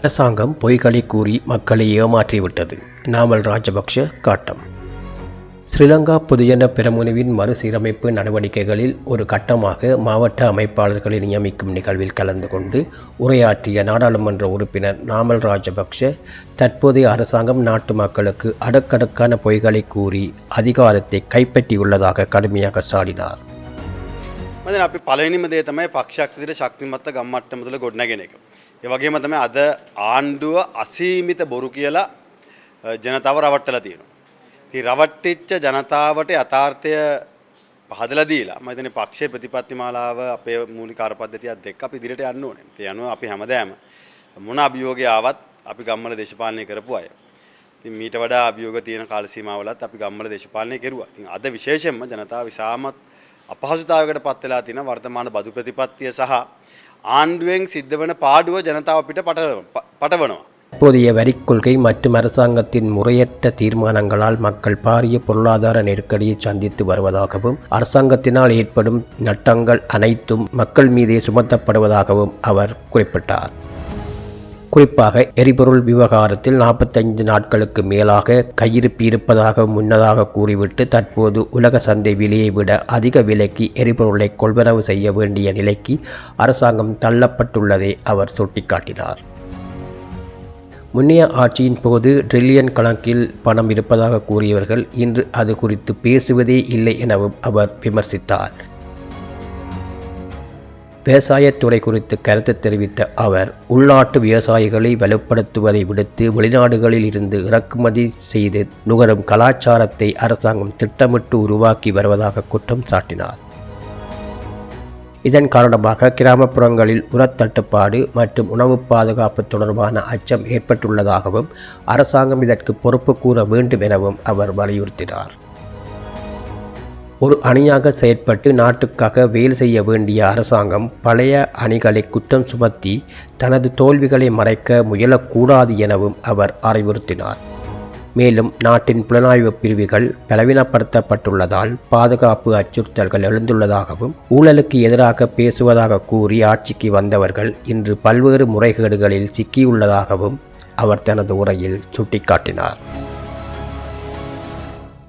அரசாங்கம் பொய்களை கூறி மக்களை ஏமாற்றிவிட்டது. நாமல் ராஜபக்ஷ காட்டம். ஸ்ரீலங்கா பொதுஜன பெரமுனவின் மறுசீரமைப்பு நடவடிக்கைகளில் ஒரு கட்டமாக மாவட்ட அமைப்பாளர்களை நியமிக்கும் நிகழ்வில் கலந்து கொண்டு உரையாற்றிய நாடாளுமன்ற உறுப்பினர் நாமல் ராஜபக்ஷ தற்போதைய அரசாங்கம் நாட்டு மக்களுக்கு அடுக்கடுக்கான பொய்களை கூறி அதிகாரத்தை கைப்பற்றியுள்ளதாக கடுமையாக சாடினார். අපි පළවෙනිම දේ තමයි පක්ෂයක් විදිහට ශක්තිමත් ගම්මට්ටම තුළ ගොඩනගෙන එක. ඒ වගේම තමයි අද ආණ්ඩුව අසීමිත බොරු කියලා ජනතාව රවට්ටලා තියෙනවා. ඉතින් රවට්ටිච්ච ජනතාවට යථාර්ථය පහදලා දීලා මම හිතන්නේ පක්ෂයේ ප්‍රතිපත්ති මාලාව අපේ මූලික කාර්යපද්ධතියත් එක්ක අපි ඉදිරියට යන්න ඕනේ. ඒ අනුව අපි හැමදාම මොන අභියෝගය ආවත් අපි ගම්වල දේශපාලනය කරපු අය. ඉතින් මීට වඩා අභියෝග තියෙන කාල සීමාවලත් අපි ගම්වල දේශපාලනය කෙරුවා. ඉතින් අද විශේෂයෙන්ම ජනතාව විසාමත් අපහසුතාවයකට පත් වෙලා තියෙන වර්තමාන බදු ප්‍රතිපත්තිය සහ ආණ්ඩුවෙන් සිද්ධ වෙන පාඩුව ජනතාව පිට පටවනවා. தற்போதைய வரிக் கொள்கை மற்றும் அரசாங்கத்தின் முறையற்ற தீர்மானங்களால் மக்கள் பாரிய பொருளாதார நெருக்கடியை சந்தித்து வருவதாகவும் அரசாங்கத்தினால் ஏற்படும் நட்டங்கள் அனைத்தும் மக்கள் மீதே சுமத்தப்படுவதாகவும் அவர் குறிப்பிட்டார். குறிப்பாக எரிபொருள் விவகாரத்தில் 45 நாட்களுக்கு மேலாக கையிருப்பு இருப்பதாக முன்னதாக கூறிவிட்டு தற்போது உலக சந்தை விலையை விட அதிக விலைக்கு எரிபொருளை கொள்வனவு செய்ய வேண்டிய நிலைக்கு அரசாங்கம் தள்ளப்பட்டுள்ளதை அவர் சுட்டிக்காட்டினார். முன்னைய ஆட்சியின் போது ட்ரில்லியன் கணக்கில் பணம் இருப்பதாக கூறியவர்கள் இன்று அது குறித்து பேசுவதே இல்லை எனவும் அவர் விமர்சித்தார். விவசாயத்துறை குறித்து கருத்து தெரிவித்த அவர் உள்நாட்டு விவசாயிகளை வலுப்படுத்துவதை விடுத்து வெளிநாடுகளில் இருந்து இறக்குமதி செய்து நுகரும் கலாச்சாரத்தை அரசாங்கம் திட்டமிட்டு உருவாக்கி வருவதாக குற்றம் சாட்டினார். இதன் காரணமாக கிராமப்புறங்களில் உரத்தட்டுப்பாடு மற்றும் உணவு பாதுகாப்பு தொடர்பான அச்சம் ஏற்பட்டுள்ளதாகவும் அரசாங்கம் இதற்கு பொறுப்பு கூற வேண்டும் எனவும் அவர் வலியுறுத்தினார். ஒரு அணியாக செயற்பட்டு நாட்டுக்காக வேலை செய்ய வேண்டிய அரசாங்கம் பழைய அணிகளை குற்றம் சுமத்தி தனது தோல்விகளை மறைக்க முயலக்கூடாது எனவும் அவர் அறிவுறுத்தினார். மேலும் நாட்டின் புலனாய்வு பிரிவுகள் பலவீனப்படுத்தப்பட்டுள்ளதால் பாதுகாப்பு அச்சுறுத்தல்கள் எழுந்துள்ளதாகவும் ஊழலுக்கு எதிராக பேசுவதாக கூறி ஆட்சிக்கு வந்தவர்கள் இன்று பல்வேறு முறைகேடுகளில் சிக்கியுள்ளதாகவும் அவர் தனது உரையில் சுட்டிக்காட்டினார்.